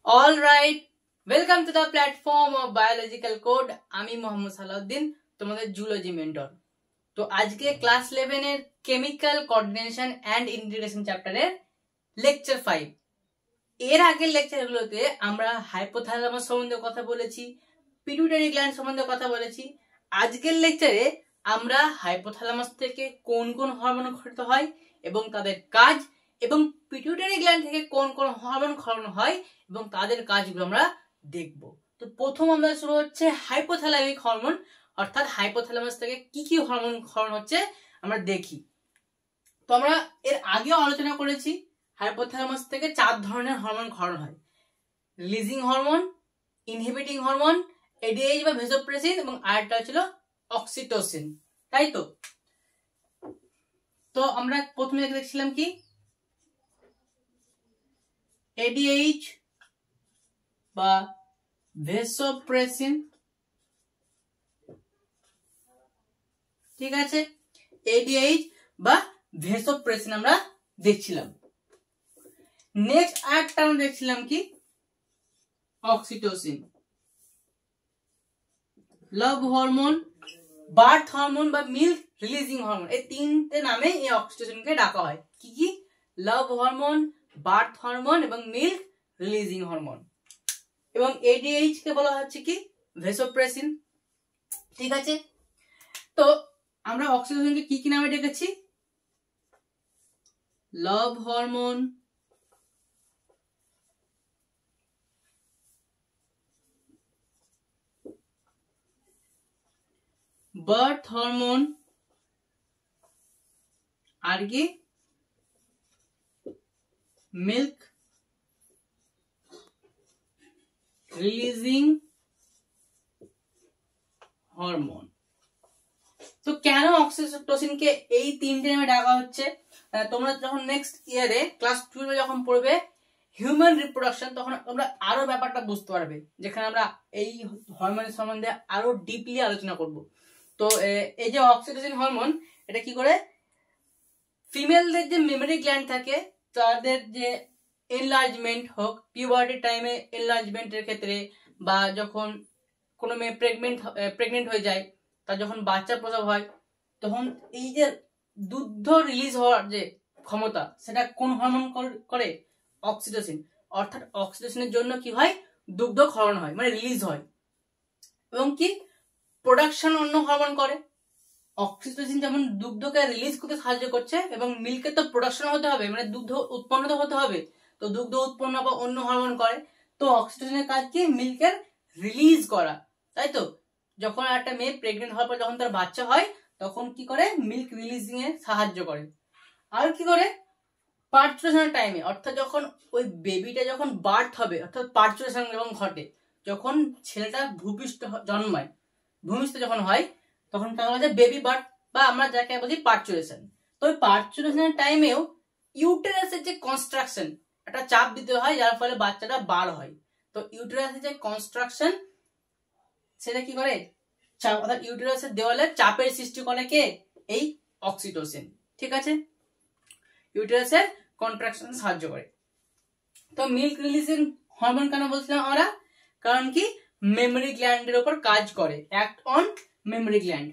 All right, welcome to the platform of biological code. আমি মোহাম্মদ সালাউদ্দিন, তোমাদের zoology mentor. তো আজকে ক্লাস 11 এর কেমিক্যাল কোঅর্ডিনেশন এন্ড ইন্টিগ্রেশন চ্যাপ্টারের লেকচার 5। এর আগের লেকচারগুলোতে আমরা হাইপোথ্যালামাস সম্বন্ধে কথা বলেছি, পিটুইটারি গ্ল্যান্ড সম্বন্ধে কথা বলেছি। আজকের লেকচারে আমরা হাইপোথ্যালামাস থেকে কোন কোন হরমোন ক্ষরিত হয় এবং তাদের কাজ, এবং পিটুইটারি গ্ল্যান্ড থেকে কোন কোন হরমোন ক্ষরণ হয় এবং তাদের কাজগুলো আমরা দেখব। তো প্রথম আমরা শুরু হচ্ছে হাইপোথ্যালামিক হরমোন, অর্থাৎ হাইপোথ্যালামাস থেকে কি কি হরমোন ক্ষরণ হচ্ছে আমরা দেখি। তো আমরা এর আগেও আলোচনা করেছি হাইপোথ্যালামাস থেকে 4 ধরনের হরমোন ক্ষরণ হয়: releasing hormone, inhibiting hormone, ADH বা ভেসোপ্রেসিন, এবং আরেকটা ছিল অক্সিটোসিন, তাই তো? তো আমরা প্রথমে দেখছিলাম কি এডিএইচ বা ভেসোপ্রেসিন, ঠিক আছে? এডিএইচ বা ভেসোপ্রেসিন আমরা দেখছিলাম। নেক্সট আরেকটা আমরা দেখছিলাম কি অক্সিটোসিন, লাভ হরমোন, বার্থ হরমোন বা মিল্ক রিলিজিং হরমোন। এই তিনটে নামে এই অক্সিটোসিনকে ডাকা হয়। কি কি? লাভ হরমোন, বার্থ হরমোন এবং মিল্ক রিলিজিং হরমোন। এবং এডিএইচ কে বলা হচ্ছে কি ভেসোপ্রেসিন, ঠিক আছে? তো আমরা অক্সিটোসিনকে কি কি নামে ডেকেছি? লাভ হরমোন, বার্থ হরমোন, আর কি মিল্ক রিলিজিং হরমোন। তো কেন অক্সিটোসিনকে এই তিনটে নামে ডাকা হচ্ছে? তোমরা যখন নেক্সট ইয়ারে ক্লাস 12 যখন পড়বে হিউম্যান রিপ্রোডাকশন, তখন তোমরা আরো ব্যাপারটা বুঝতে পারবে, যেখানে আমরা এই হরমোনের সম্বন্ধে আরো ডিপলি আলোচনা করব। তো এই যে অক্সিটোসিন হরমোন, এটা কি করে ফিমেলদের যে মেমরি গ্ল্যান্ড থাকে তাদের যে এনলার্জমেন্ট হোক, পিউবার্টি টাইমে এনলার্জমেন্টের ক্ষেত্রে, বা যখন কোনো মেয়ে প্রেগনেন্ট হয়ে যায়, তার যখন বাচ্চা প্রসব হয়, তখন এই যে দুগ্ধ রিলিজ হওয়ার যে ক্ষমতা, সেটা কোন হরমোন করে? অক্সিটোসিন। অর্থাৎ অক্সিটোসিনের জন্য কি হয়? দুগ্ধ ক্ষরণ হয়, মানে রিলিজ হয়। এবং কি প্রোডাকশন অন্য হরমোন করে। অক্সিটোসিন যেমন দুগ্ধকে রিলিজ করতে সাহায্য করছে, এবং মিল্কের তো প্রোডাকশন হতে হবে, মানে দুগ্ধ উৎপন্ন তো হতে হবে, তো দুগ্ধ উৎপন্ন বা অন্য হরমোন করে। তো অক্সিটোসিনের কাজ কি? মিল্কের রিলিজ করা, তাই তো? যখন একটা মেয়ে প্রেগনেন্ট হওয়ার পর যখন তার বাচ্চা হয়, তখন কি করে? মিল্ক রিলিজিং এ সাহায্য করে। আর কি করে? পার্চুরেশনের টাইমে, অর্থাৎ যখন ওই বেবিটা যখন বার্থ হবে, অর্থাৎ পার্চুরেশন যখন ঘটে, যখন ছেলেটা ভূমিষ্ঠ জন্মায়, ভূমিষ্ঠ যখন হয়, তখন তার বলা যায় বেবি বার্থ, বা আমরা যাকে বলি পার্চুরেশন। তো ওই পার্চুরেশনের টাইমেও ইউটেরাসের যে কনস্ট্রাকশন, একটা চাপ দিতে হয়, যার ফলে বাচ্চাটা বার হয়। তো ইউটেরাসের যে কনস্ট্রাকশন, সেটা কি করে? চাপ, অর্থাৎ ইউটেরাসের দেওয়ালে চাপের সৃষ্টি করে কে? এই অক্সিটোসিন, ঠিক আছে? ইউটেরাসের কন্ট্রাকশন সাহায্য করে। তো মিল্ক রিলিজিং হরমোন কেন বলছিলাম আমরা? কারণ কি মেমরি গ্ল্যান্ডের উপর কাজ করে, অ্যাক্ট অন মেমরি গ্ল্যান্ড।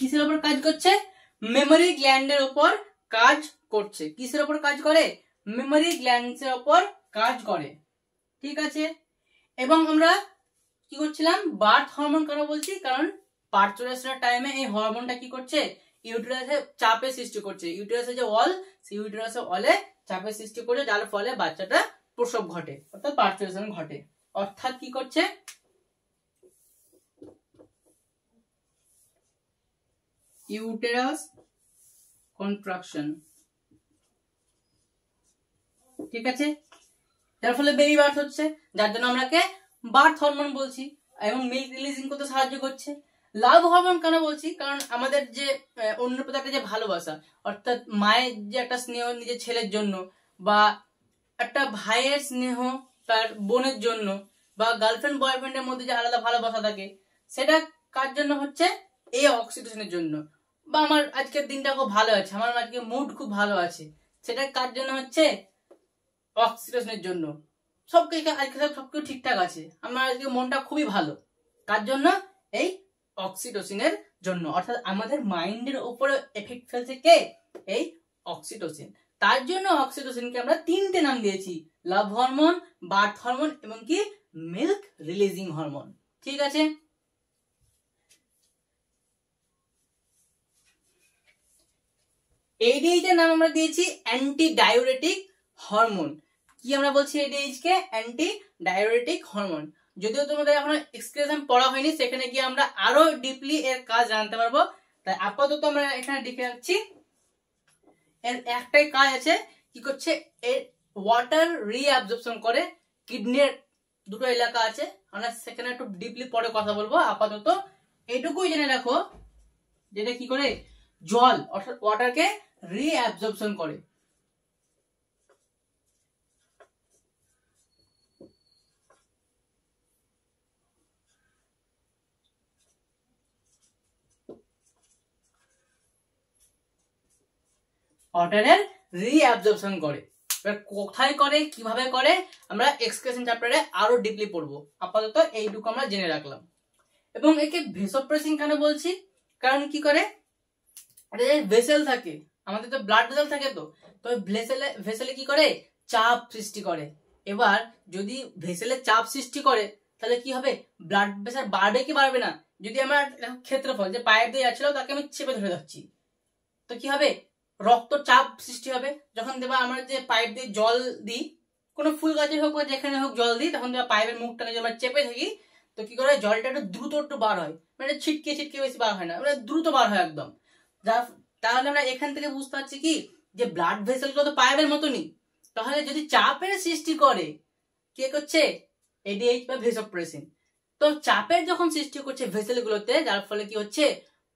কিসের উপর কাজ করছে? মেমরি গ্ল্যান্ডের উপর কাজ করছে। কিসের উপর কাজ করে? মেমরি গ্ল্যান্ডের উপর কাজ করে, ঠিক আছে? এবং আমরা কি করছিলাম? বার্থ হরমোন কেন বলছি? কারণ পার্চুরেশনের টাইমে এই হরমোনটা কি করছে? ইউটেরাসে চাপের সৃষ্টি করছে। ইউটেরাসের যে ওয়াল, সেই ইউটেরাসের ওয়ালে চাপের সৃষ্টি করছে, যার ফলে বাচ্চাটা প্রসব ঘটে, অর্থাৎ পার্চুরেশন ঘটে। অর্থাৎ কি করছে? ইউটেরাস কন্ট্রাকশন, ঠিক আছে? যার ফলে বেবি বার্থ হচ্ছে, যার জন্য আমরাকে বার্থ হরমোন বলছি, এবং মিল্ক রিলিজিং করতে সাহায্য করছে। লাভ হরমোন কেন বলছি? কারণ আমাদের যে অন্য প্রতি একটা যে ভালোবাসা, অর্থাৎ মায়ের যে একটা স্নেহ নিজের ছেলের জন্য, বা একটা ভাইয়ের স্নেহ তার বোনের জন্য, বা গার্লফ্রেন্ড বয়ফ্রেন্ডের মধ্যে যে আলাদা ভালোবাসা থাকে, সেটা কার জন্য হচ্ছে? এই অক্সিটোসিনের জন্য। বা আমার আজকের দিনটা খুব ভালো আছে, আমার আজকে মুড খুব ভালো আছে, সেটা কার জন্য হচ্ছে? অক্সিটোসিনের জন্য। সবকিছু ঠিকঠাক আছে, আমার আজকে মনটা খুবই ভালো, কার জন্য? এই অক্সিটোসিনের জন্য। অর্থাৎ আমাদের মাইন্ডের উপরে এফেক্ট ফেলছে কে? এই অক্সিটোসিন। তার জন্য অক্সিটোসিনকে আমরা তিনটে নাম দিয়েছি, লাভ হরমোন, বার্থ হরমোন এবং কি মিল্ক রিলিজিং হরমোন। ঠিক আছে, এডিএইচ এর নাম আমরা দিয়েছি অ্যান্টি ডায়োরেটিক হরমোন। কি আমরা বলছি এডিএইচ কে? Anti diuretic hormone. যদিও তোমাদের এখনো এক্সক্রিপশন পড়া হয়নি, সেখানে গিয়ে আমরা আরো ডিপলি এর কাজ জানতে পারবো। তাই আপাতত আমরা এখানে লিখে রাখছি, এর একটাই কাজ আছে, কি করছে? এর ওয়াটার রিঅ্যাবজর্পশন করে কিডনির দুটো এলাকা আছে, আমরা সেখানে একটু ডিপলি পরে কথা বলবো। আপাতত এইটুকুই জেনে রাখো, যেটা কি করে জল অর্থাৎ ওয়াটারকে রিঅ্যাবজর্পশন করে। ওয়াটারের রিঅ্যাবজর্পশন করে। এবার কোথায় করে, কিভাবে করে, আমরা এক্সক্রিপশন চ্যাপ্টারে আরো ডিপলি পড়বো। আপাতত এইটুকু আমরা জেনে রাখলাম। এবং একে ভেসোপ্রেসিং কেন বলছি? কারণ কি করে, ভেসেল থাকে, আমাদের তো ব্লাড ভেসেল থাকে, তো ভেসেলে কি করে? চাপ সৃষ্টি করে। এবার যদি ভেসেলে চাপ সৃষ্টি করে, তাহলে কি হবে? ব্লাড প্রেসার বাড়বে কি বাড়বে না? যদি আমার ক্ষেত্রফল যে পাইপ দিয়ে যাচ্ছিল তাকে আমি চেপে ধরে যাচ্ছি, তো কি হবে? রক্ত চাপ সৃষ্টি হবে। যখন দেবা আমরা যে পাইপ দিয়ে জল দিই, কোনো ফুল গাছে হোক বা যেখানে হোক জল দিই, তখন দেবা পাইপের মুখটাকে যদি আমরা চেপে থাকি, তো কি করে? জলটা একটু দ্রুত একটু বার হয়, মানে ছিটকে ছিটকে বেশি বার হয় না, মানে দ্রুত বার হয় একদম। তাহলে আমরা এখান থেকে বুঝতে পারছি কি, যে ব্লাড ভেসেল গুলো তো পাইপের মতনই, তাহলে যদি চাপের সৃষ্টি করে, কে করছে? এডিএইচ বা ভেসোপ্রেসিন। তো চাপের যখন সৃষ্টি করছে ভেসেল গুলোতে, যার ফলে কি হচ্ছে?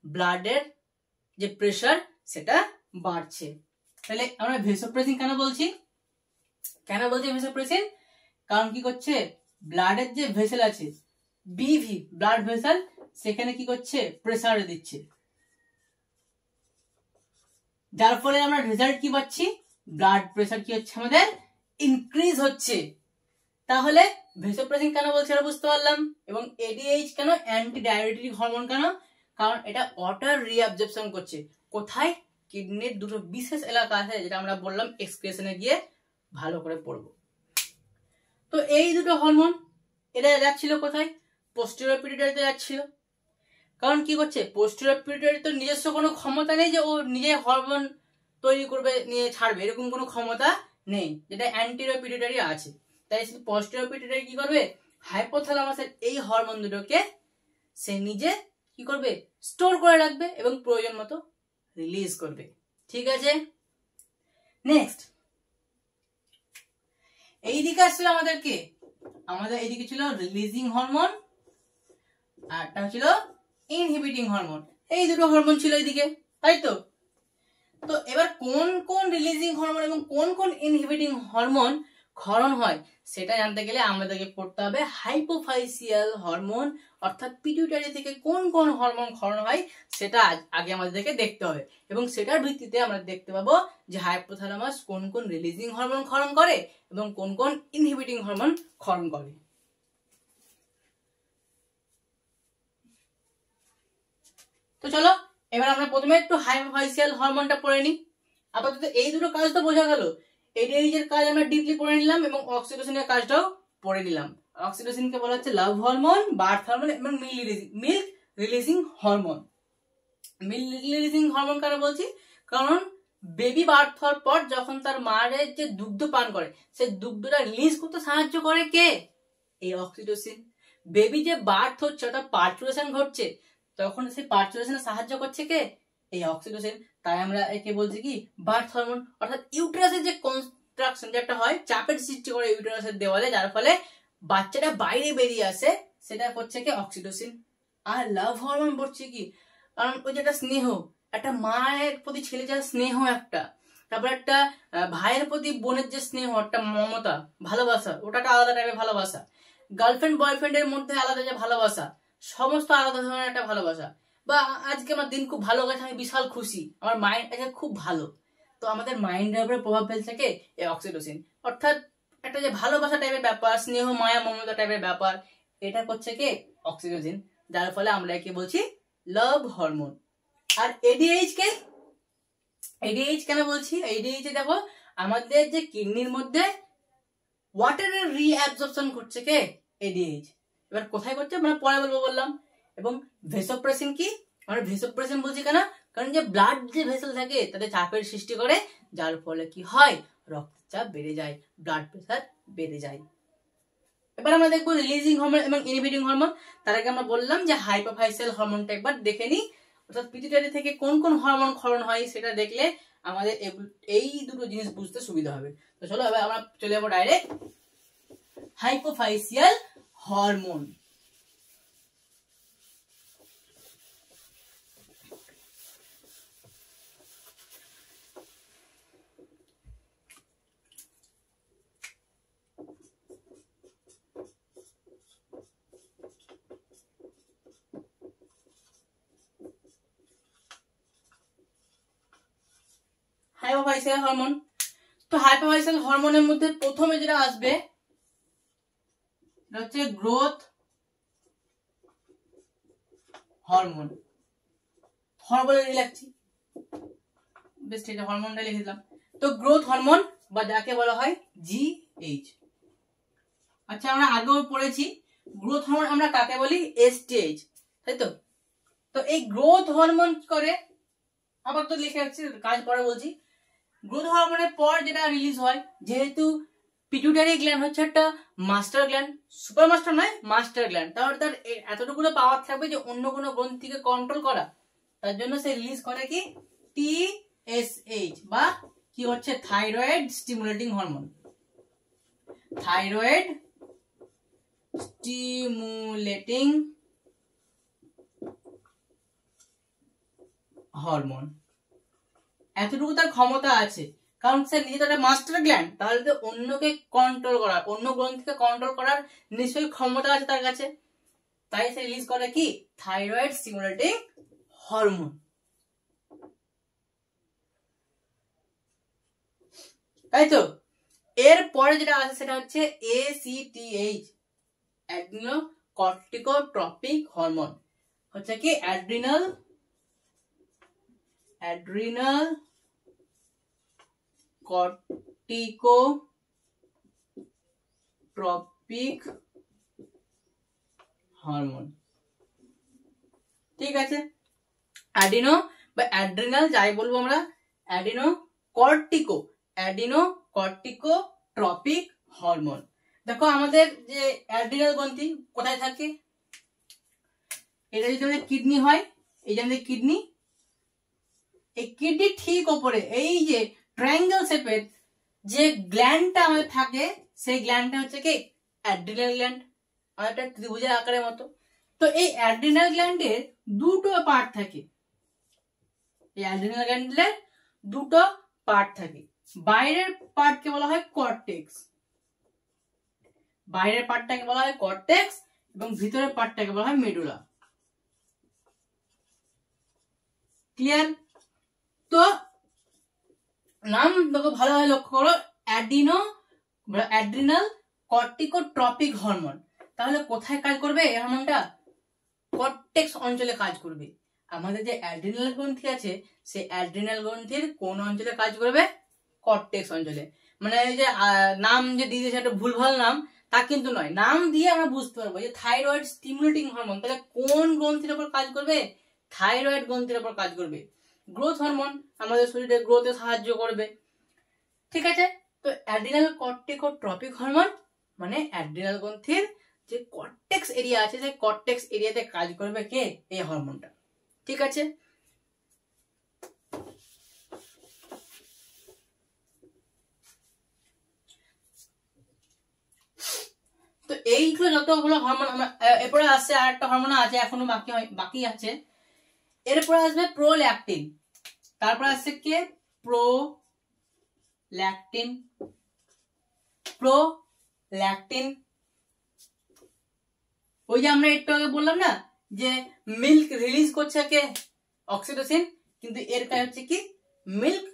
ব্লাডের যে প্রেসার সেটা বাড়ছে। তাহলে আমরা ভেসোপ্রেসিন কেন বলছি? ভেসোপ্রেসিন কারণ কি করছে? ব্লাডের যে ভেসেল আছে, বিভি ব্লাড ভেসেল, সেখানে কি করছে? প্রেসার দিচ্ছে, যার ফলে আমরা রেজাল্ট কি পাচ্ছি? ব্লাড প্রেসার কি হচ্ছে? আমাদের ইনক্রিজ হচ্ছে। তাহলে ভেসোপ্রেসিন কেন বলছি আমরা বুঝতে পারলাম। এবং এডিএইচ কেন? অ্যান্টি ডায়োরেটিক হরমোন কেন? কারণ এটা ওয়াটার রিঅ্যাবজর্পশন করছে। কোথায়? কিডনির দুটো বিশেষ এলাকা আছে, যেটা আমরা বললাম এক্সক্রিপশনে গিয়ে ভালো করে পড়বো। তো এই দুটো হরমোন এটা যাচ্ছিল কোথায়? পোস্টেরিয়র পিটুইটারিতে যাচ্ছিল। কারণ কি করছে? পোস্টেরিয়র পিটুইটারি তো নিজস্ব কোনো ক্ষমতা নেই যে ও নিজে হরমোন তৈরি করবে নিয়ে ছাড়বে, এরকম কোনো ক্ষমতা নেই, যেটা অ্যান্টেরিয়র পিটুইটারি আছে। তাই পোস্টেরিয়র পিটুইটারি কি করবে? হাইপোথ্যালামাসের এই হরমোন দুটোকে সে নিজে কি করবে? স্টোর করে রাখবে এবং প্রয়োজন মতো রিলিজ করবে। ঠিক আছে, নেক্সট এইদিকে আসছিল আমাদের এইদিকে ছিল রিলিজিং হরমোন, আর একটা ছিল ইনহিবিটিং হরমোন। এই দুটো হরমোন ছিল এইদিকে, তাই তো? তো এবার কোন কোন রিলিজিং হরমোন এবং কোন কোন ইনহিবিটিং হরমোন ক্ষরণ হয়, সেটা জানতে গেলে আমাদেরকে পড়তে হবে হাইপোফাইসিয়াল হরমোন, অর্থাৎ পিটুইটারি থেকে কোন কোন হরমোন ক্ষরণ হয় সেটা আগে আমাদেরকে দেখতে হবে। এবং সেটার ভিত্তিতে আমরা দেখতে পাবো যে হাইপোথ্যালামাস কোন কোন রিলিজিং হরমোন ক্ষরণ করে এবং কোন কোন ইনহিবিটিং হরমোন ক্ষরণ করে। তো চলো এবার আমরা প্রথমে একটু হাইপোফাইসিয়াল হরমোনটা পড়ে নিই। আপাতত এই দুটো কাজ তো বোঝা গেল, এডিএইচ এর কাজ আমরা ডিপলি পড়ে নিলাম এবং অক্সিটোসিনের কাজটাও পড়ে নিলাম। অক্সিটোসিনকে বলা হচ্ছে লাভ হরমোন, বার্থ হরমোন এবং milk releasing hormone. Milk releasing hormone কেন বলছি? কারণ বেবি বার্থ হওয়ার পর যখন তার মায়ের যে দুগ্ধ পান করে, সেই দুগ্ধটা রিলিজ করতে সাহায্য করে কে? এই অক্সিটোসিন। বেবি যে বার্থ হচ্ছে অর্থাৎ পার্চুরেশন ঘটছে, তখন সেই পার্চুরেশনে সাহায্য করছে কে? এই অক্সিটোসিন। তাই আমরা একে বলছি কি বার্থ হরমোন। অর্থাৎ ইউটেরাসের যে কনস্ট্রাকশন যেটা হয়, চাপের সৃষ্টি করে ইউটেরাসের দেওয়ালে, যার ফলে বাচ্চাটা বাইরে বেরিয়ে আসে, সেটা হচ্ছে কি অক্সিটোসিন। আর লাভ হরমোন বলছে কি, কারণ ওই যেটা স্নেহ, একটা মায়ের প্রতি ছেলে যার স্নেহ একটা, তারপর একটা ভাইয়ের প্রতি বোনের যে স্নেহ, একটা মমতা ভালোবাসা, ওটা একটা আলাদা টাইপের ভালোবাসা। গার্লফ্রেন্ড বয়ফ্রেন্ডের মধ্যে আলাদা যে ভালোবাসা, সমস্ত আলাদা ধরনের একটা ভালোবাসা, বা আজকে আমার দিন খুব ভালো গেছে, আমি বিশাল খুশি, আমার মাইন্ড আজকে খুব ভালো, তো আমাদের মাইন্ডের উপরে প্রভাব ফেলছে কে? এই অক্সিটোসিন। অর্থাৎ একটা যে ভালোবাসা টাইপের ব্যাপার, স্নেহ মায়া মমতা টাইপের ব্যাপার, এটা করছে কে? অক্সিটোসিন। যার ফলে আমরা কি বলছি? লাভ হরমোন। আর এডিএইচ কে? এডিএইচ কেন বলছি? এডিএইচ এ দেখো আমাদের যে কিডনির মধ্যে ওয়াটারের রিঅ্যাবজর্পশন করছে কে? এডিএইচ। এবার কোথায় করছে মানে পরে বলবো বললাম। এবং ভেসোপ্রেসিন কি? আমরা ভেসোপ্রেসিন বলছি কেন? কারণ যে ব্লাড যে ভেসেল থাকে তাতে চাপের সৃষ্টি করে, যার ফলে কি হয়? রক্তচাপ বেড়ে যায়, ব্লাড প্রেসার বেড়ে যায়। এবার আমরা দেখবো রিলিজিং হরমোন এবং ইনহিবিটিং হরমোন। তার আগে আমরা বললাম যে হাইপোফাইসিয়াল হরমোনটা একবার দেখে নিই। অর্থাৎ পিটুইটারি থেকে কোন কোন হরমোন ক্ষরণ হয় সেটা দেখলে আমাদের এই দুটো জিনিস বুঝতে সুবিধা হবে। তো চলো এবার আমরা চলে যাবো ডাইরেক্ট হাইপোফাইসিয়াল হরমোন। হাইপোফাইসিয়াল হরমোন। তো হাইপোফাইসিয়াল হরমোনের মধ্যে প্রথমে যেটা আসবে সেটা হচ্ছে গ্রোথ হরমোন। হরমোন লিখছি, বেশ ঠিক আছে, হরমোনটা লিখে দিলাম। তো গ্রোথ হরমোন বা যাকে বলা হয় জিএইচ। আচ্ছা আমরা আগেও পড়েছি গ্রোথ হরমোন আমরা কাকে বলি? এসটিএইচ, তাই তো? তো এই গ্রোথ হরমোন কি করে? আবার তো লিখে রাখছি, কাজ পরে বলছি। গ্রোথ হরমোনের পর যেটা রিলিজ হয়, যেহেতু পিটুইটারি গ্ল্যান্ড হচ্ছে একটা মাস্টার গ্ল্যান্ড, সুপার মাস্টার নয়, মাস্টার গ্ল্যান্ড, তাহলে তার এতটুকু পাওয়ার থাকবে যে অন্য কোনো গ্রন্থিকে কন্ট্রোল করা, তার জন্য সে রিলিজ করে কি? টিএসএইচ বা কি হচ্ছে? Thyroid stimulating hormone. Thyroid stimulating hormone. এতটুকু তার ক্ষমতা আছে, কারণ সে নিজে তো একটা মাস্টার গ্ল্যান্ড, তাহলে তো অন্যকে কন্ট্রোল করার, অন্য গ্রন্থিকে কন্ট্রোল করার নিশ্চয়ই ক্ষমতা আছে তার কাছে, তাই সে রিলিজ করে কি? Thyroid stimulating hormone. তাই তো? এর পরে যেটা আছে সেটা হচ্ছে এসিটিএইচ, অ্যাড্রিনাল কর্টিকোট্রপিক হরমোন। হচ্ছে কি? Adrenal corticotropic hormone. ঠিক আছে, অ্যাডিনো বা অ্যাড্রিনাল যাই বলবো আমরা, অ্যাডিনো কর্টিকোট্রপিক হরমোন। দেখো আমাদের যে অ্যাড্রিনাল গ্রন্থি কোথায় থাকে? এটা যদি আমাদের কিডনি হয়, এই যে আমাদের কিডনি, এই কিডনি ঠিক ওপরে এই যে ট্রায়াঙ্গেল শেপের যে গ্ল্যান্ডটা আমাদের থাকে, সেই গ্ল্যান্ডটা হচ্ছে কি? অ্যাড্রিনাল গ্ল্যান্ড, আমাদের ত্রিভুজের আকারের মতো। তো এই অ্যাড্রিনাল গ্ল্যান্ডের দুটো পার্ট থাকে, এই অ্যাড্রিনাল গ্ল্যান্ডের দুটো পার্ট থাকে। বাইরের পার্টকে বলা হয় কর্টেক্স, বাইরের পার্টটাকে বলা হয় কর্টেক্স, এবং ভিতরের পার্টটাকে বলা হয় মেডুলা। ক্লিয়ার? তো নাম দেখো ভালোভাবে লক্ষ্য করো, অ্যাড্রিনাল কর্টিকোট্রপিক হরমোন। তাহলে কোথায় কাজ করবে এই হরমোনটা? কর্টেক্স অঞ্চলে কাজ করবে। আমাদের যে অ্যাড্রিনাল গ্রন্থি আছে, সেই অ্যাড্রিনাল গ্রন্থির কোন অঞ্চলে কাজ করবে? কর্টেক্স অঞ্চলে। মানে এই যে নাম যে দিয়ে দিয়েছে একটা ভুলভাল নাম, তা কিন্তু নয়, নাম দিয়ে আমরা বুঝতে পারবো যে থাইরয়েড স্টিমুলেটিং হরমোন, তাহলে কোন গ্রন্থির উপর কাজ করবে? থাইরয়েড গ্রন্থির উপর কাজ করবে। গ্রোথ হরমোন আমাদের শরীরে গ্রোথে সাহায্য করবে। ঠিক আছে, তো অ্যাড্রিনাল কর্টিকোট্রপিক হরমোন মানে অ্যাড্রিনাল গ্রন্থির যে কর্টেক্স এরিয়া আছে, সেই কর্টেক্স এরিয়াতে কাজ করবে কে? এই হরমোনটা। ঠিক আছে, তো এইগুলো যতগুলো হরমোন আমরা, এরপরে আসছে আর একটা হরমোন আছে এখনো বাকি আছে। এরপরে আসবে প্রোল্যাকটিন, তারপরে আসছে কে? প্রোল্যাকটিন। ওই যে আমরা একটু আগে বললাম না যে মিল্ক রিলিজ করছে কে, অক্সিটোসিন, কিন্তু এর কাজ হচ্ছে কি মিল্ক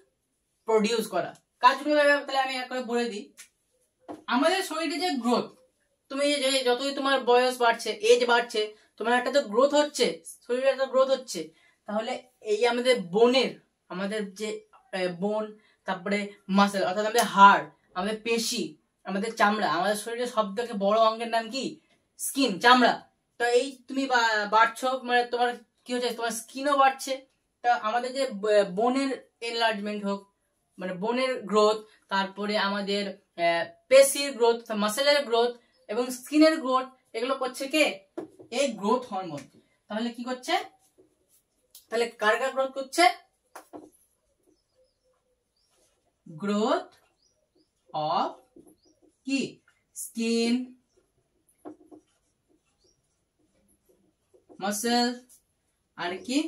প্রডিউস করা। কাজগুলো তাহলে আমি এক করে বলে দিই। আমাদের শরীরে যে গ্রোথ, তুমি যতই তোমার বয়স বাড়ছে, এজ বাড়ছে, তোমার একটা তো গ্রোথ হচ্ছে, শরীরে একটা গ্রোথ হচ্ছে। তাহলে এই আমাদের বোনের, আমাদের যে বোন, তারপরে মাসেল অর্থাৎ আমাদের হাড়, আমাদের পেশি, আমাদের চামড়া, আমাদের শরীরে সব থেকে বড় অঙ্গের নাম কি স্কিন, চামড়া। তো এই তুমি বাড়ছো মানে তোমার কি হচ্ছে, তোমার স্কিনও বাড়ছে। তা আমাদের যে বোনের এনলার্জমেন্ট হোক, মানে বোনের গ্রোথ, তারপরে আমাদের পেশির গ্রোথ, মাসেলের গ্রোথ এবং স্কিনের গ্রোথ, এগুলো করছে কে এই গ্রোথ হরমোন। তাহলে কি করছে, তাহলে কার কার গ্রোথ করছে, গ্রোথ অফ কি স্কিন, মাসেল আর কি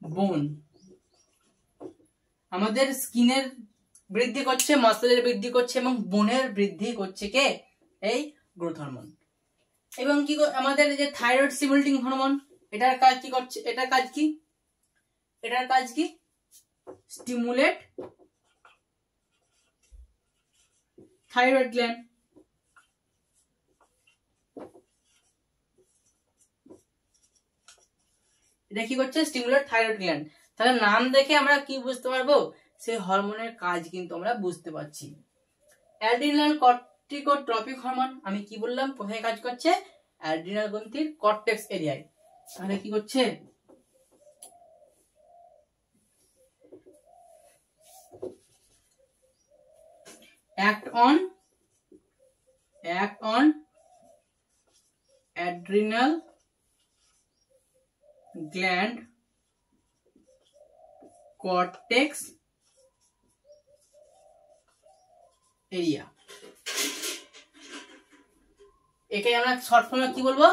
বোন। আমাদের স্কিনের বৃদ্ধি করছে, মাসেলের বৃদ্ধি করছে এবং বোনের বৃদ্ধি করছে কে এই গ্রোথ হরমোন। এবং কি আমাদের যে থাইরয়েড স্টিমুলেটিং হরমোন, এটার কাজ কি করছে, এটার কাজ কি, এটার কাজ কি স্টিমুলেট থাইরয়েড গ্ল্যান্ড। এটা কি করছে, স্টিমুলেট থাইরয়েড গ্ল্যান্ড। তাহলে নাম দেখে আমরা কি বুঝতে পারবো, সেই হরমোনের কাজ কিন্তু আমরা বুঝতে পারছি। অ্যাড্রিনাল কর্টিকোট্রপিক হরমোন, আমি কি বললাম কোথায় কাজ করছে, অ্যাড্রিনাল গ্রন্থির কর্টেক্স এরিয়ায়। তাহলে কি করছে, act on adrenal gland cortex area। একে আমরা শর্ট ফর্মে কি বলবো,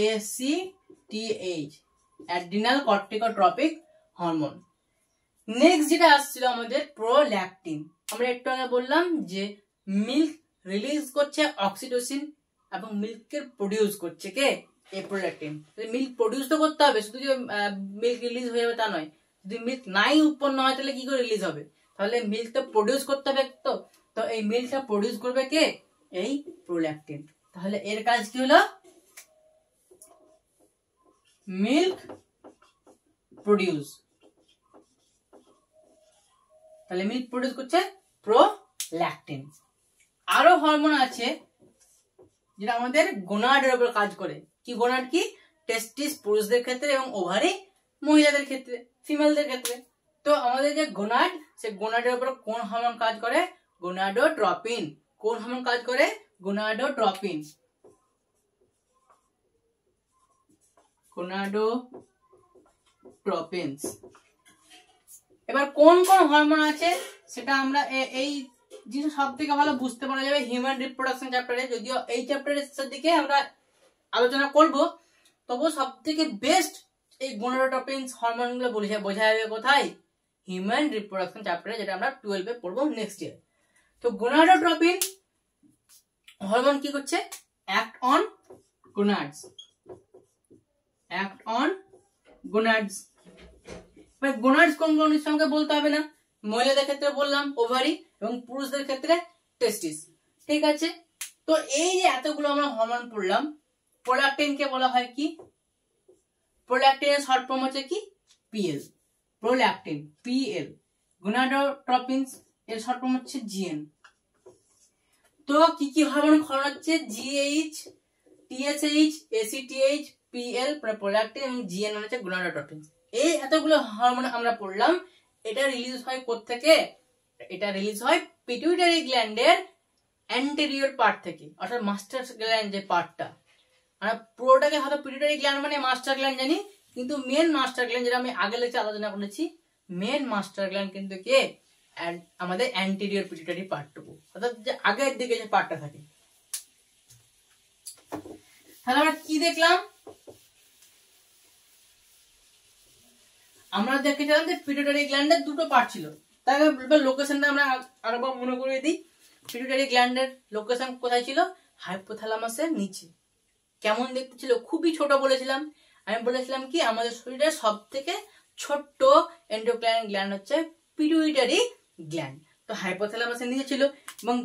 ACTH, adrenal corticotropic hormone. Next যেটা আসছিল আমাদের প্রোল্যাকটিন। আমরা একটু আগে বললাম যে মিল্ক রিলিজ করছে অক্সিটোসিন এবং মিল্কের প্রডিউস করছে কে এই প্রোল্যাকটিন। মিল্ক প্রডিউস তো করতে হবে, শুধু যে মিল্ক রিলিজ হয়ে যাবে তা নয়। যদি মিল্ক নাই উৎপন্ন হয় তাহলে কি করে রিলিজ হবে, তাহলে মিল্ক তো প্রডিউস করতে হবে। তো এই মিল্কটা প্রডিউস করবে কে এই প্রোল্যাকটিন। তাহলে এর কাজ কি হলো, মিল্ক প্রডিউস। তাহলে মিল্ক প্রডিউস করছে প্রোল্যাকটিন। আরো হরমোন আছে যেটা আমাদের গোনাডের উপর কাজ করে। কি গোনাড, কি টেস্টিস পুরুষদের ক্ষেত্রে এবং ওভারি মহিলাদের ক্ষেত্রে, ফিমেলদের ক্ষেত্রে। তো আমাদের যে গোনাড, সে গোনাডের উপর কোন হরমোন কাজ করে, গোনাডোট্রপিন। কোন হরমোন কাজ করে, গোনাডোট্রপিন। গোনাডোট্রপিনস। এবার কোন কোন হরমোন আছে সেটা আমরা এই জিনিস সব থেকে ভালো বুঝতে পারা যাবে হিউম্যান রিপ্রোডাকশন চ্যাপ্টারে। যদিও এই চ্যাপ্টারের দিকে আমরা আলোচনা করব, তবু সব থেকে বেস্ট এই গোনাডোট্রপিনস হরমোন গুলো বোঝা যাবে কোথায়, হিউম্যান রিপ্রোডাকশন চ্যাপ্টারে, যেটা আমরা 12-এ পড়বো নেক্সট ইয়ার। তো গোনাডোট্রপিন হরমোন কি করছে, অ্যাক্ট অন গোনাডস, অ্যাক্ট অন গোনাডস। এবার গোনাডস কোন কোন সঙ্গে বলতে হবে না, মহিলাদের ক্ষেত্রে বললাম ওভারি এবং পুরুষদের ক্ষেত্রে টেস্টিস। ঠিক আছে, তো এই যে এতগুলো আমরা হরমোন পড়লাম, প্রোল্যাকটিন কে বলা হয় কি, প্রোল্যাকটিনের শর্ট ফর্ম হচ্ছে কি পিএল, প্রোল্যাকটিন পিএল। গোনাডোট্রপিনস এর শর্ট ফর্ম হচ্ছে জিএন। তো কি কি হরমোন ক্ষরণ হচ্ছে, GH, TSH, ACTH, PL prolactin এবং জিএন হচ্ছে গোনাডোট্রপিনস। এই এতগুলো হরমোন আমরা পড়লাম। এটা রিলিজ হয় কোত্থেকে, এটা রিলিজ হয় পিটুইটারি গ্ল্যান্ডের অ্যান্টেরিয়র পার্ট থেকে, অর্থাৎ মাস্টার গ্ল্যান্ড যে পার্টটা। আমরা পুরোটাকে হয়তো পিটুইটারি গ্ল্যান্ড মানে মাস্টার গ্ল্যান্ড জানি, কিন্তু মেন মাস্টার গ্ল্যান্ড যেটা আমি আগে লেকচারে আলোচনা করেছি, মেন মাস্টার গ্ল্যান্ড কিন্তু কে আমাদের অ্যান্টেরিয়র পিটুইটারি পার্টটুকু, অর্থাৎ যে আগের দিকে যে পার্টটা থাকে। তাহলে আমরা কি দেখলাম, আমরা দেখেছিলাম যে পিটুইটারি গ্ল্যান্ডের দুটো পার্ট ছিল। তাহলে লোকেশনটা আমরা আরেকবার মনে করিয়ে দিই। পিটুইটারি গ্ল্যান্ডের লোকেশন কোথায় ছিল, হাইপোথ্যালামাসের নিচে। কেমন দেখতে ছিল? খুবই ছোট বলেছিলাম। আমি বলেছিলাম কি আমাদের শরীরের সব থেকে ছোট্ট এন্ডোক্রাইন গ্ল্যান্ড হচ্ছে পিটুইটারি গ্ল্যান্ড। তো হাইপোথ্যালামাসের নিচে ছিল এবং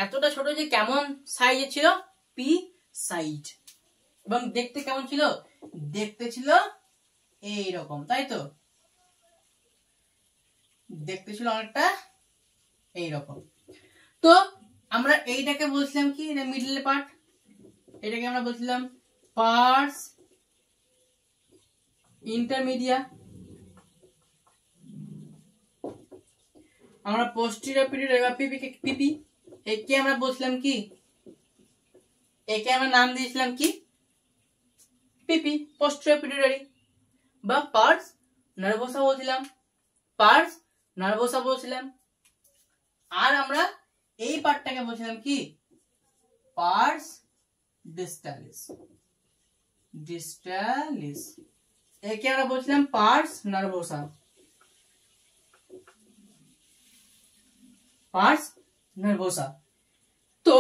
এতটা ছোট যে কেমন সাইজে ছিল, পি সাইজ। এবং দেখতে কেমন ছিল? দেখতে ছিল এইরকম, তাই তো? দেখতে ছিল অনেকটা এইরকম। তো আমরা এইটাকে বলছিলাম কি, মিডল পার্ট, এটাকে আমরা বলছিলাম পার্স ইন্টারমিডিয়া। আমরা পোস্টেরিয়র পিটুইটারি বা পিপি, একে আমরা বলছিলাম কি, একে আমরা নাম দিয়েছিলাম কি, পিপি, পোস্টেরিয়র পিটুইটারি বা পার্স নার্ভোসা বলছিলাম, পার্স নার্ভোসা বলছিলাম। আর আমরা এই পার্টটাকে বলছিলাম কি, পার্স ডিস্টালিস, ডিস্টালিস। একে আমরা বলছিলাম পার্স নার্ভোসা, পার্স নার্ভোসা। তো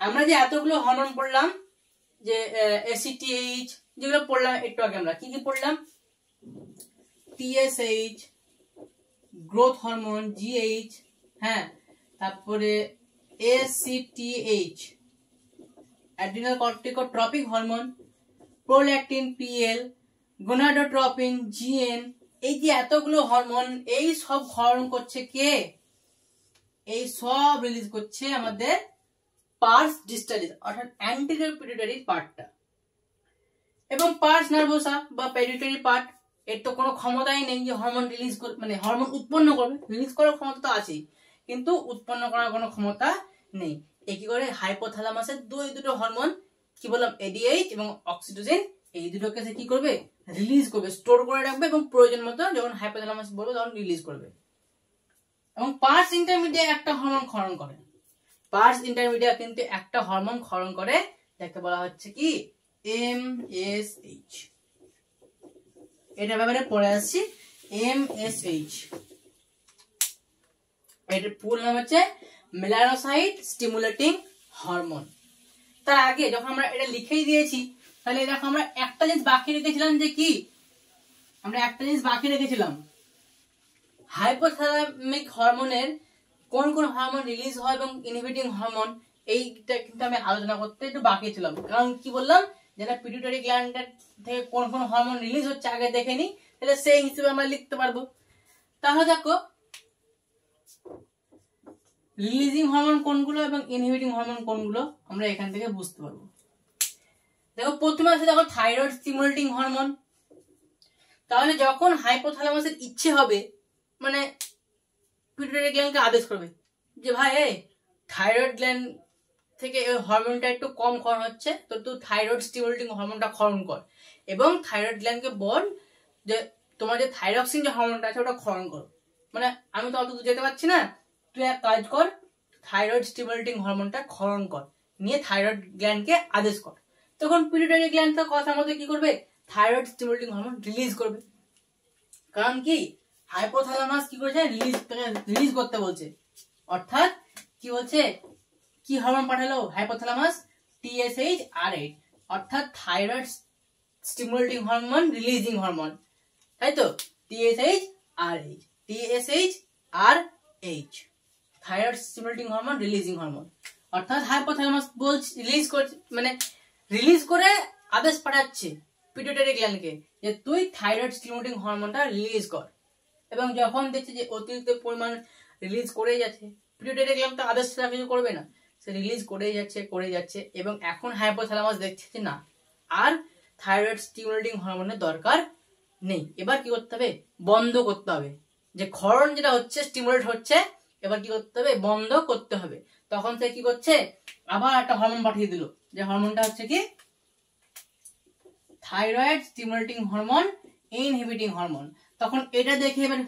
আমরা যে এতগুলো হরমোন পড়লাম, যে এসিটিএইচ যেগুলো পড়লাম একটু আগে, আমরা কি কি পড়লাম? টিএসএইচ, গ্রোথ হরমোন, জিএইচ, হ্যাঁ, তারপরে ACTH, adrenal corticotropic hormone, prolactin, PL, gonadotropin, GN. এই যে এতগুলো হরমোন, এই সব হরমোন করছে কে? এই সব রিলিজ করছে আমাদের পার্স ডিস্টালিস, অর্থাৎ অ্যান্টেরিয়র পিটুইটারি পার্টটা। এবং পার্স নার্ভোসা বা পিটুইটারি পার্ট, এর তো কোনো ক্ষমতাই নেই যে হরমোন রিলিজ মানে হরমোন উৎপন্ন করবে। রিলিজ করার ক্ষমতা তো আছেই, কিন্তু উৎপন্ন করার কোনো ক্ষমতা নেই। এ কি করে? হাইপোথ্যালামাসের দুটো হরমোন, কি বললাম, এডিএইচ এবং অক্সিটোসিন, এই দুটোকে সে কি করবে? রিলিজ করবে, স্টোর করে রাখবে এবং প্রয়োজন মতো যখন হাইপোথ্যালামাস বলবে তখন রিলিজ করবে। এবং পার্স ইন্টারমিডিয়া একটা হরমোন ক্ষরণ করে, পার্স ইন্টারমিডিয়া কিন্তু একটা হরমোন ক্ষরণ করে, যাকে বলা হচ্ছে কি, এমএসএইচ। এটা ব্যাপারে পড়ে আসছি, এমএসএইচ। এটার ফুল নাম হচ্ছে মেলানোসাইট স্টিমুলেটিং হরমোন। তার আগে যখন আমরা এটা লিখেই দিয়েছি, তাহলে দেখো আমরা একটা জিনিস বাকি রেখেছিলাম, যে কি, আমরা একটা জিনিস বাকি রেখেছিলাম, হাইপোথ্যালামিক হরমোনের কোন কোন হরমোন রিলিজ হয় এবং ইনহিবিটিং হরমোন, এইটা কিন্তু আমি আলোচনা করতে একটু বাকি ছিলাম। কারণ কি বললাম, যেটা পিটুইটারি গ্ল্যান্ডের থেকে কোন কোন হরমোন রিলিজ হচ্ছে আগে দেখে নি, তাহলে সেই হিসেবে আমরা লিখতে পারবো। তাহলে দেখো রিলিজিং হরমোন কোনগুলো এবং ইনহিবিটিং হরমোন কোনগুলো আমরা এখান থেকে বুঝতে পারবো। দেখো প্রথমে আছে, দেখো থাইরয়েড স্টিমুলেটিং হরমোন। তাহলে যখন হাইপোথ্যালামাসের ইচ্ছে হবে, মানে পিটুইটারি গ্ল্যান্ডকে আদেশ করবে যে ভাই এই থাইরয়েড গ্ল্যান্ড থেকে এই হরমোনটা একটু কম ক্ষরণ হচ্ছে, তো তুই থাইরয়েড স্টিমুলেটিং হরমোনটা ক্ষরণ কর, এবং থাইরয়েড গ্ল্যান্ডকে বল যে তোমার যে থাইরক্সিন যে হরমোনটা আছে ওটা ক্ষরণ করো। মানে আমি তো অত দূর যেতে পারছি না, তুই এক কাজ কর, থাইরয়েড স্টিমুলেটিং হরমোনটা ক্ষরণ কর, নিয়ে থাইরয়েড গ্ল্যান্ডকে আদেশ কর। তখন পিটুইটারি গ্ল্যান্ড তার কথার মধ্যে কি করবে? থাইরয়েড স্টিমুলেটিং হরমোন রিলিজ করবে। কারণ কি, হাইপোথ্যালামাস কি করেছে? রিলিজ করতে বলছে। অর্থাৎ কি বলছে? কি হরমোন পাঠালো হাইপোথ্যালামাস? টিএসএইচ আর8, অর্থাৎ thyroid stimulating hormone releasing hormone, তাই তো? টিএসএইচ আর8, টিএসএইচ আর8, thyroid stimulating hormone releasing hormone. অর্থাৎ হাইপোথ্যালামাস বলছে রিলিজ করছে, মানে রিলিজ করে আদেশ পাঠাচ্ছে পিটুইটারি গ্ল্যান্ডকে যে তুই থাইরয়েড স্টিমুলেটিং হরমোনটা রিলিজ কর। এবং যখন দেখছে যে অতিরিক্ত পরিমাণ রিলিজ করেই যাচ্ছে, পিটুইটারি গ্ল্যান্ড তো আদেশ ছাড়া কিছু করবে না, সে রিলিজ করেই যাচ্ছে। এবং এখন হাইপোথ্যালামাস দেখছে যে না, আর থাইরয়েড স্টিমুলেটিং হরমোনের দরকার নেই, এবার কি করতে হবে? বন্ধ করতে হবে। যে ক্ষরণ যেটা হচ্ছে, স্টিমুলেট হচ্ছে, এবার কি করতে হবে? বন্ধ করতে হবে। তখন সে কি করছে? আবার একটা হরমোন পাঠিয়ে দিল, যে হরমোনটা হচ্ছে কি, thyroid stimulating hormone inhibiting hormone. তখন এটা দেখে এবার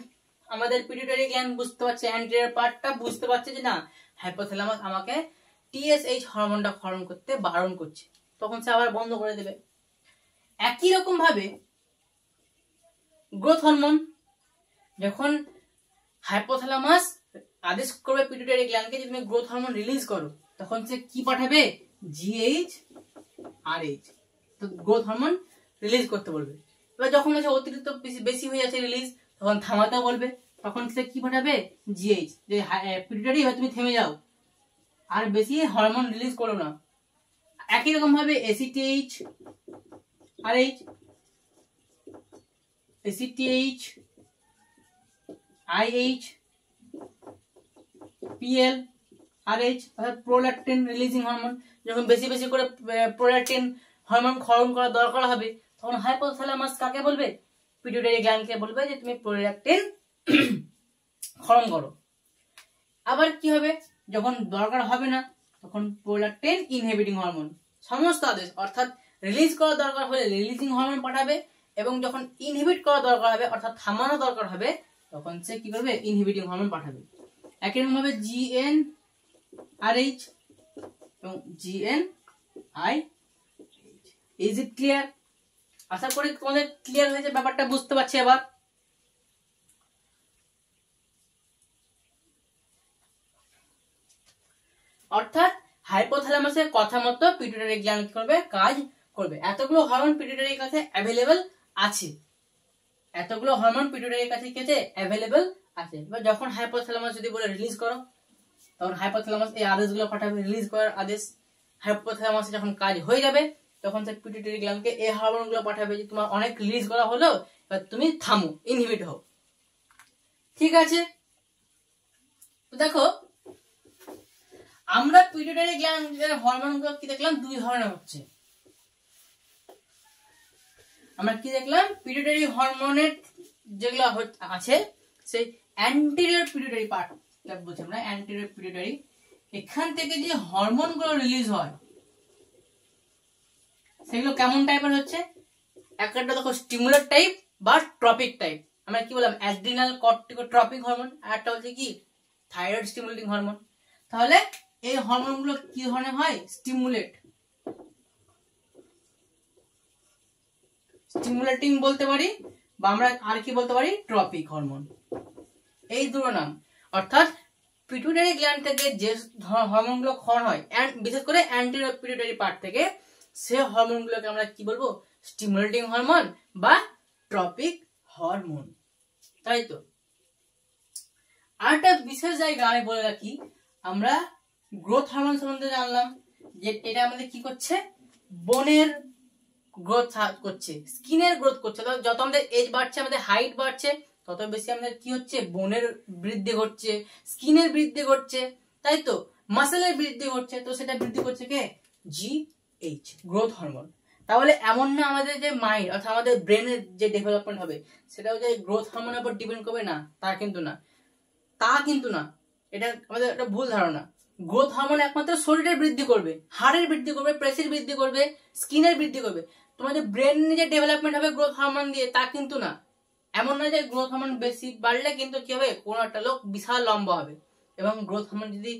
আমাদের পিটুইটারি গ্ল্যান্ড বুঝতে পারছে, অ্যান্টেরিয়র পার্টটা বুঝতে পারছে যে না, হাইপোথ্যালামাস আমাকে টিএসএইচ হরমোনটা ক্ষরণ করতে বারণ করছে, তখন সে আবার বন্ধ করে দেবে। একই রকম ভাবে গ্রোথ হরমোন, যখন হাইপোথ্যালামাস আদেশ করবে পিটুইটারি গ্ল্যান্ডকে যে তুমি গ্রোথ হরমোন রিলিজ করো, তখন সে কি পাঠাবে, জিএইচ আর এইচ, তো গ্রোথ হরমোন রিলিজ করতে বলবে। এবার যখন হচ্ছে অতিরিক্ত বেশি হয়ে যাচ্ছে রিলিজ, তখন থামাতে বলবে, তখন সে কি পাঠাবে, জিএইচ, যে পিটুইটারি এবার তুমি থেমে যাও, আর বেশি হরমোন রিলিজ করো না। একই রকম ভাবে এসিটিএইচ আর এইচ, এসিটিএইচ আইএইচ পিএল আর এইচ, অর্থাৎ প্রোল্যাকটিন রিলিজিং হরমোন। যখন বেশি বেশি করে প্রোল্যাকটিন হরমোন ক্ষরণ করা দরকার হবে, তখন হাইপোথ্যালামাস কাকে বলবে, পিটুইটারি গ্ল্যান্ডকে বলবে যে তুমি প্রোল্যাকটিন ক্ষরণ করো। আবার কি হবে, যখন দরকার হবে না, তখন প্রোল্যাকটিন ইনহিবিটিং হরমোন সমস্ত আদেশ, অর্থাৎ রিলিজ করা দরকার হলে রিলিজিং হরমোন পাঠাবে, এবং যখন ইনহিবিট করা দরকার হবে অর্থাৎ থামানো দরকার হবে, তখন সে কি করবে, ইনহিবিটিং হরমোন পাঠাবে। একই রকম ভাবে জিএন আর এইচ এবং GN I. Is it clear? আশা করি তোমাদের ক্লিয়ার হয়েছে, ব্যাপারটা বুঝতে পারছি। এবার অর্থাৎ হাইপোথ্যালামাসের কথা মতো পিটুইটারি গ্ল্যান্ড কি করবে, কাজ করবে। এতগুলো হরমোন পিটুইটারির কাছে অ্যাভেলেবল আছে, এতগুলো হরমোন পিটুইটারির কাছে কেটে অ্যাভেলেবল আছে। এবার যখন হাইপোথ্যালামাস যদি বলে রিলিজ করো, তখন হাইপোথ্যালামাস এই আদেশগুলো পাঠাবে, রিলিজ করার আদেশ। হাইপোথ্যালামাসে যখন কাজ হয়ে যাবে, তখন সে পিটুইটারি গ্ল্যান্ডকে এই হরমোনগুলো পাঠাবে যে তোমার অনেক রিলিজ করা হলো, এবার তুমি থামো, ইনহিবিট হও। ঠিক আছে, তো দেখো আমরা পিটুইটারি গ্ল্যান্ডের হরমোনগুলো কি দেখলাম, দুই ধরনের হচ্ছে। আমরা কি দেখলাম, পিটুইটারি হরমোনের যেগুলো আছে, সেই অ্যান্টেরিয়র পিটুইটারি পার্ট বলছি আমরা, অ্যান্টেরিয়র পিটুইটারি, এখান থেকে যে হরমোনগুলো রিলিজ হয় সেগুলো কেমন টাইপের হচ্ছে, একটা দেখো স্টিমুলেট টাইপ বা ট্রপিক টাইপ। আমরা কি বললাম, অ্যাড্রিনাল কর্টিকোট্রপিক হরমোন, আর একটা হচ্ছে কি থাইরয়েড স্টিমুলেটিং হরমোন। তাহলে এই হরমোনগুলো কি ধরনের হয়, স্টিমুলেটিং বলতে পারি, বা আমরা আর কি বলতে পারি, ট্রপিক হরমোন, এই দুটো নাম। অর্থাৎ পিটুইটারি গ্ল্যান্ড থেকে যে হরমোনগুলো ক্ষরণ হয়, বিশেষ করে অ্যান্টেরিয়র পিটুইটারি পার্ট থেকে, সে হরমোনগুলোকে আমরা কি বলবো, স্টিমুলেটিং হরমোন বা ট্রপিক হরমোন, তাই তো। আর একটা বিশেষ জায়গা আমি বলে রাখি, আমরা গ্রোথ হরমোন সম্বন্ধে জানলাম যে এটা আমাদের কি করছে, বোনের গ্রোথ করছে, স্কিনের গ্রোথ করছে। যত আমাদের এজ বাড়ছে, আমাদের হাইট বাড়ছে, তত বেশি আমাদের কি হচ্ছে, বোনের বৃদ্ধি ঘটছে, স্কিনের বৃদ্ধি ঘটছে, তাই তো, মাসেলের বৃদ্ধি ঘটছে। তো সেটা বৃদ্ধি করছে কে, জিএইচ, গ্রোথ হরমোন। তাহলে এমন না আমাদের যে মাইন্ড অর্থাৎ আমাদের ব্রেনের যে ডেভেলপমেন্ট হবে সেটাও যে গ্রোথ হরমোনের উপর ডিপেন্ড করবে, না, তা কিন্তু না, এটা আমাদের একটা ভুল ধারণা। গ্রোথ হরমোন একমাত্র শরীরের বৃদ্ধি করবে, হাড়ের বৃদ্ধি করবে, পেশির বৃদ্ধি করবে, স্কিনের বৃদ্ধি করবে। তোমাদের ব্রেন যে ডেভেলপমেন্ট হবে গ্রোথ হরমোন দিয়ে, তা কিন্তু না। এমন না যে গ্রোথ হরমোন বেশি বাড়লে কিন্তু কি হবে, কোন একটা লোক বিশাল লম্বা হবে, এবং গ্রোথ হরমোন যদি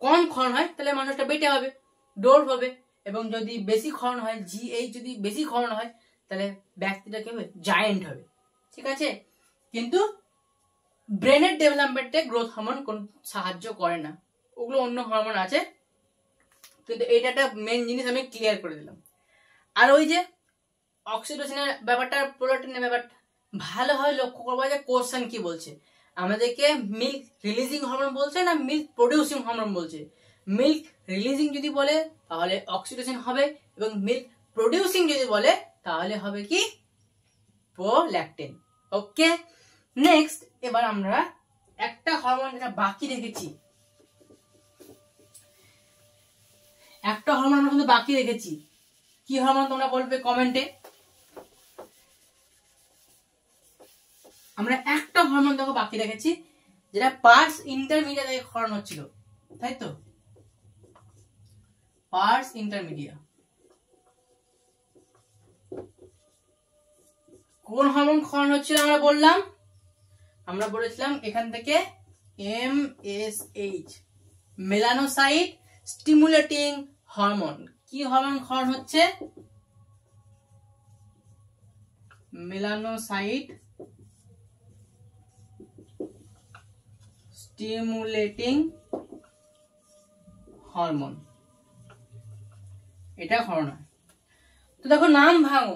কম ক্ষরণ হয় তাহলে মানুষটা বেটে হবে, ডোর্ফ হবে, এবং যদি বেশি ক্ষরণ হয়, জিএইচ যদি বেশি ক্ষরণ হয়, তাহলে ব্যক্তিটা কি হবে, জায়ান্ট হবে। ঠিক আছে, কিন্তু ব্রেনের ডেভেলপমেন্টে গ্রোথ হরমোন কোন সাহায্য করে না, ওগুলো অন্য হরমোন আছে, কিন্তু এটা একটা মেন জিনিস আমি ক্লিয়ার করে দিলাম। আর ওই যে অক্সিটোসিনের ব্যাপারটা, প্রোল্যাকটিনের ব্যাপারটা ভালোভাবে লক্ষ্য করবো যে কোশ্চেন কি বলছে, আমাদেরকে মিল্ক রিলিজিং হরমোন বলছে না মিল্ক প্রডিউসিং হরমোন বলছে। মিল্ক রিলিজিং যদি বলে তাহলে অক্সিটোসিন হবে, এবং মিল্ক প্রডিউসিং যদি বলে তাহলে হবে কি, প্রোল্যাকটিন। ওকে, নেক্সট এবার আমরা একটা হরমোন যেটা বাকি রেখেছি, একটা হরমোন আমরা কিন্তু বাকি রেখেছি, কি হরমোন তোমরা বলবে কমেন্টে। আমরা একটা হরমোন দেখো বাকি রেখেছি, যেটা পার্স ইন্টারমিডিয়া থেকে ক্ষরণ হচ্ছিল, তাই তো, পার্স ইন্টারমিডিয়া। কোন হরমোন ক্ষরণ হচ্ছিল আমরা বলেছিলাম এখান থেকে MSH, মেলানোসাইট স্টিমুলেটিং হরমোন। কি হরমোন ক্ষরণ হচ্ছে, মেলানোসাইট স্টিমুলেটিং হরমোন, এটা হরমোন। তো দেখো নাম ভাঙো,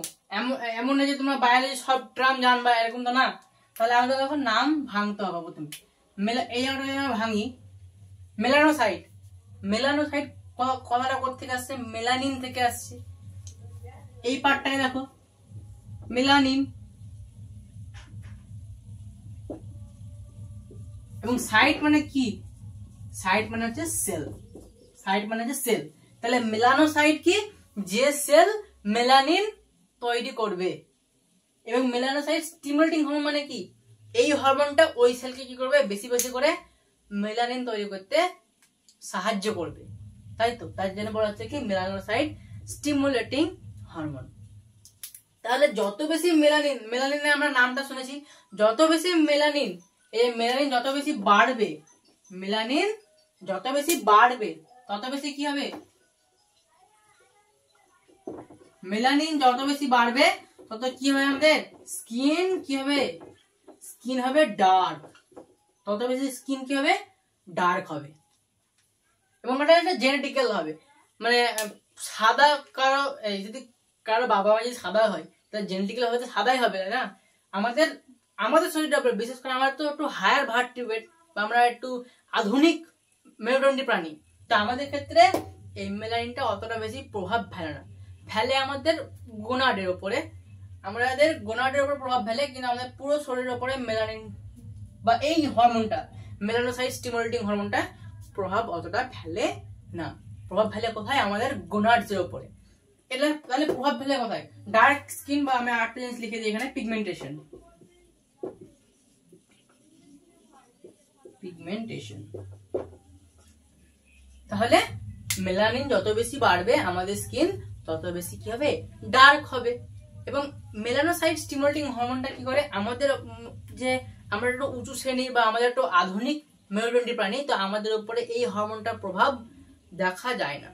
এমন না যে তোমরা বায়োলজি সব টার্ম জানবা এরকম তো না। তাহলে আমাদের দেখো নাম ভাঙতে হবে প্রথমে। এই আমরা ভাঙি, মেলানোসাইট। মেলানোসাইট কথাটা কোথেকে আসছে? মেলানিন থেকে আসছে। এই পার্টটাকে দেখো, মেলানিন। এবং সাইট মানে কি? সাইট মানে হচ্ছে সেল। সাইট মানে হচ্ছে সেল। তাহলে মেলানোসাইট কি? যে সেল মেলানিন তৈরি করবে। এবং মেলানোসাইট স্টিমুলেটিং হরমোন মানে কি? এই হরমোনটা ওই সেলকে কি করবে? বেশি বেশি করে মেলানিন তৈরি করতে সাহায্য করবে, তাই তো? তার জন্য বলা হচ্ছে কি মেলানোসাইট স্টিমুলেটিং হরমোন। তাহলে যত বেশি মেলানিন, মেলানিনের আমরা নামটা শুনেছি, যত বেশি মেলানিন, এই মেলানিন যত বেশি বাড়বে, মেলানিন যত বেশি বাড়বে তত বেশি কি হবে? মেলানিন যত বেশি বাড়বে তত কি হবে? আমাদের স্কিন কি হবে? স্কিন হবে ডার্ক। তত বেশি স্কিন কি হবে? ডার্ক হবে। এবং এটা জেনেটিক্যাল হবে, মানে সাদা কারো, যদি কারো বাবা মা যদি সাদা হয় তাহলে জেনেটিক্যাল হবে সাদাই হবে, তাই না? আমাদের শরীরটা বিশেষ করে আমরা তো একটু হায়ার ভার্টিব্রেট, বা আমরা একটু আধুনিক মেরুদণ্ডী প্রাণী, তো আমাদের ক্ষেত্রে এই মেলানিনটা অতটা বেশি প্রভাব ফেলে না। ফেলে আমাদের গোনাডের উপরে, আমাদের গোনাডের উপর প্রভাব ফেলে, কিন্তু আমাদের পুরো শরীরের উপরে মেলানিন বা এই হরমোনটা, মেলানোসাইট স্টিমুলেটিং হরমোনটা প্রভাব অতটা ফেলে না। প্রভাব ফেলে কোথায়? আমাদের গোনাডসের উপরে। এটা তাহলে প্রভাব ফেলে কোথায়? ডার্ক স্কিন, বা আমি আরেকটা জিনিস লিখে দিই এখানে, পিগমেন্টেশন। পিগমেন্টেশন। তাহলে মেলানিন যত বেশি বাড়বে আমাদের স্কিন তত বেশি কি হবে? ডার্ক হবে। এবং মেলানোসাইট স্টিমুলেটিং হরমোনটা কি করে? আমাদের যে আমরা একটু উঁচু শ্রেণীর বা আমাদের একটু আধুনিক মেরুদণ্ডী প্রাণী, তো আমাদের উপরে এই হরমোনটার প্রভাব দেখা যায় না।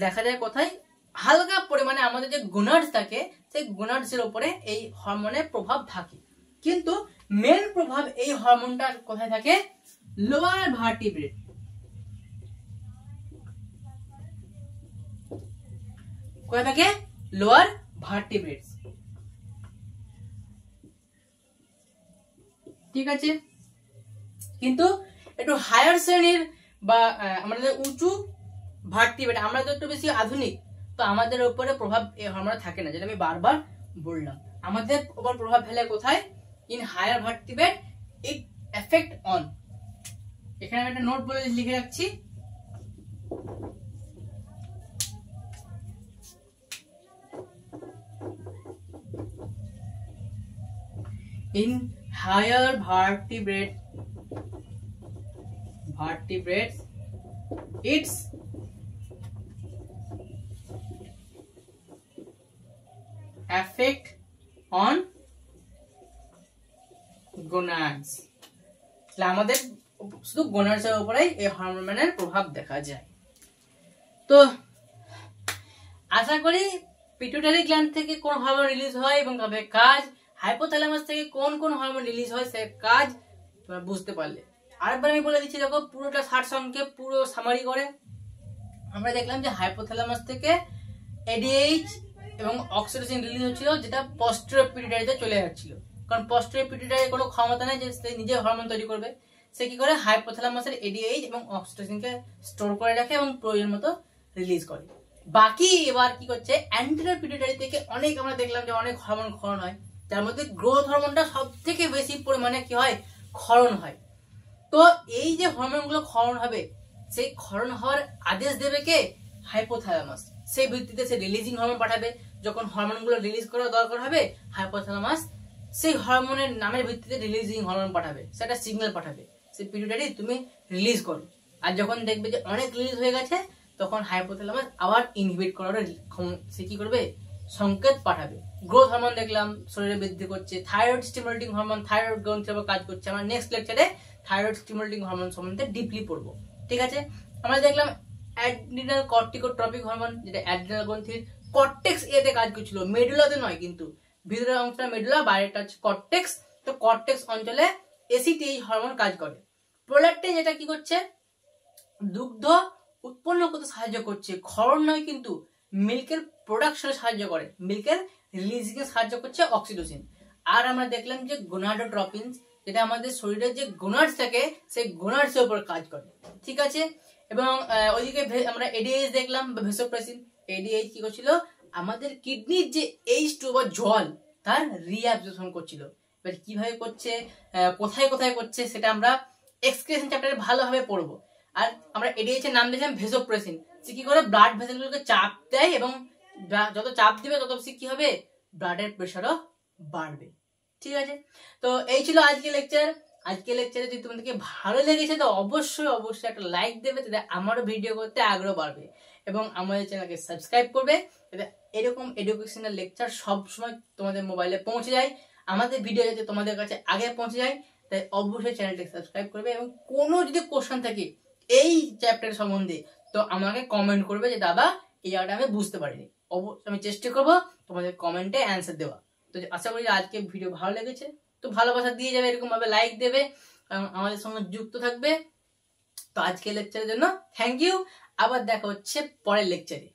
দেখা যায় কোথায়? হালকা পরিমাণে আমাদের যে গোনাডস থাকে সেই গোনাডসের উপরে এই হরমোনের প্রভাব থাকে। কিন্তু মেন প্রভাব এই হরমোনটার কোথায় থাকে? Lower vertebrate. কোথায় থাকে? লোয়ার ভার্টিব্রেটস। ঠিক আছে, কিন্তু একটু হায়ার শ্রেণীর বা আমাদের উঁচু ভার্টিব্রেট, আমরা তো একটু বেশি আধুনিক, তো আমাদের উপরে প্রভাব এই হরমোন থাকে না, যেটা আমি বারবার বললাম। আমাদের উপর প্রভাব ফেলে কোথায়? In higher vertebrate it effect on. এখানে আমি একটা নোট বলে লিখে রাখছি, in higher vertebrates its effect on gonads। আমাদের শুধু গোনাডস এর উপরেই এই হরমোনের প্রভাব দেখা যায়। তো আশা করি পিটুইটারি গ্ল্যান্ড থেকে কোন হরমোন রিলিজ হয় এবং তাদের কাজ, হাইপোথ্যালামাস থেকে কোন কোন হরমোন রিলিজ হয় সে কাজ তোমরা বুঝতে পারলে। আরেকবার আমি বলে দিচ্ছি, দেখো পুরোটা সারসংক্ষেপ, পুরো সামারি করে আমরা দেখলাম যে হাইপোথ্যালামাস থেকে এডিএইচ এবং অক্সিটোসিন রিলিজ হচ্ছিল, যেটা পোস্টেরিয়র পিটুইটারিতে চলে যাচ্ছিল। কারণ পোস্টেরিয়র পিটুইটারির কোনো ক্ষমতা নেই যে সে নিজে হরমোন তৈরি করবে। সে কি করে? হাইপোথ্যালামাসের এডিএইচ এবং অক্সিটোসিনকে স্টোর করে রাখে এবং প্রয়োজন মতো রিলিজ করে। বাকি এবার কি করছে? অ্যান্টেরিয়র পিটুইটারি থেকে অনেক আমরা দেখলাম যে অনেক হরমোন ক্ষরণ হয়, যার মধ্যে গ্রোথ হরমোনটা সব থেকে বেশি পরিমাণে কি হয়? ক্ষরণ হয়। তো এই যে হরমোনগুলো ক্ষরণ হবে, সেই ক্ষরণ হওয়ার আদেশ দেবে কে? হাইপোথ্যালামাস। সেই ভিত্তিতে সে রিলিজিং হরমোন পাঠাবে। যখন হরমোনগুলো রিলিজ করার দরকার হবে, হাইপোথ্যালামাস সেই হরমোনের নামের ভিত্তিতে রিলিজিং হরমোন পাঠাবে, সেটা সিগন্যাল পাঠাবে সেই পিটুইটারি তুমি রিলিজ করো। আর যখন দেখবে যে অনেক রিলিজ হয়ে গেছে, তখন হাইপোথ্যালামাস আবার ইনহিবিট করার সে কি করবে? সংকেত পাঠাবে। গ্রোথ হরমোন দেখলাম শরীরে বৃদ্ধি করছে, থাইরয়েড স্টিমুলেটিং হরমোন থাইরয়েড গ্রন্থির উপর কাজ করছে। আমরা নেক্সট লেকচারে থাইরয়েড স্টিমুলেটিং হরমোন সম্বন্ধে ডিপলি পড়বো। ঠিক আছে, আমরা দেখলাম অ্যাড্রিনাল কর্টিকোট্রপিক হরমোন, যেটা অ্যাড্রিনাল গ্রন্থির কর্টেক্স এতে কাজ করছিল, মেডুলাতে নয়, কিন্তু ভিতরের অংশটা মেডুলা, বাইরেটা হচ্ছে কর্টেক্স। তো কর্টেক্স অঞ্চলে এসিটিএইচ হরমোন কাজ করে। প্রোল্যাক্টিন যেটা কি করছে? দুগ্ধ উৎপন্ন করতে সাহায্য করছে, ক্ষরণ নয় কিন্তু মিল্কের প্রোডাকশনে সাহায্য করে, মিল্কের রিলিজিং এ সাহায্য করছে অক্সিটোসিন। আর আমরা দেখলাম যে গোনাডোট্রপিনস, যেটা আমাদের শরীরের যে গোনাডস থাকে সেই গোনাডস এর উপর কাজ করে, ঠিক আছে। এবং ওইদিকে আমরা এডিএইচ দেখলাম বা ভেসোপ্রেসিন। এডিএইচ কি করছিল, আমাদের কিডনির যে H2 বা জল তার রিঅ্যাবজর্পশন করছিল। এবার কিভাবে করছে, কোথায় কোথায় করছে, সেটা আমরা এক্সক্রিশন চ্যাপ্টারে ভালোভাবে পড়বো। আর আমরা এডিএইচ এর নাম দিয়েছিলাম ভেসোপ্রেসিন, সে কি করে ব্লাড ভেসেলগুলোকে চাপ দেয় এবং যত চাপ দিবে তত বেশি কি হবে, ব্লাডের প্রেশারও বাড়বে, ঠিক আছে। তো এই ছিল আজকে লেকচার। আজকে লেকচারে যদি তোমাদেরকে ভালো লেগেছে তো অবশ্যই অবশ্যই একটা লাইক দেবে, যাতে আমারও ভিডিও করতে আগ্রহ বাড়বে, এবং আমাদের চ্যানেলকে সাবস্ক্রাইব করবে, যাতে এরকম এডুকেশনাল লেকচার সবসময় তোমাদের মোবাইলে পৌঁছে যায়, আমাদের ভিডিও যাতে তোমাদের কাছে আগে পৌঁছে যায়। তাই অবশ্যই চ্যানেলটাকে সাবস্ক্রাইব করবে, এবং কোনো যদি কোশ্চেন থাকে এই চ্যাপ্টার সম্বন্ধে তো আমাকে কমেন্ট করবে যে দাদা এই জায়গাটা আমি বুঝতে পারিনি। অবশ্যই আমি চেষ্টা করবো তোমাদের কমেন্টে অ্যান্সার দেওয়া। তো আশা করি আজকে ভিডিও ভালো লেগেছে, তো ভালোবাসা দিয়ে যাবে, এরকম ভাবে লাইক দেবে, আমাদের সঙ্গে যুক্ত থাকবে। তো আজকে লেকচারের জন্য থ্যাংক ইউ, আবার দেখা হচ্ছে পরের লেকচারে।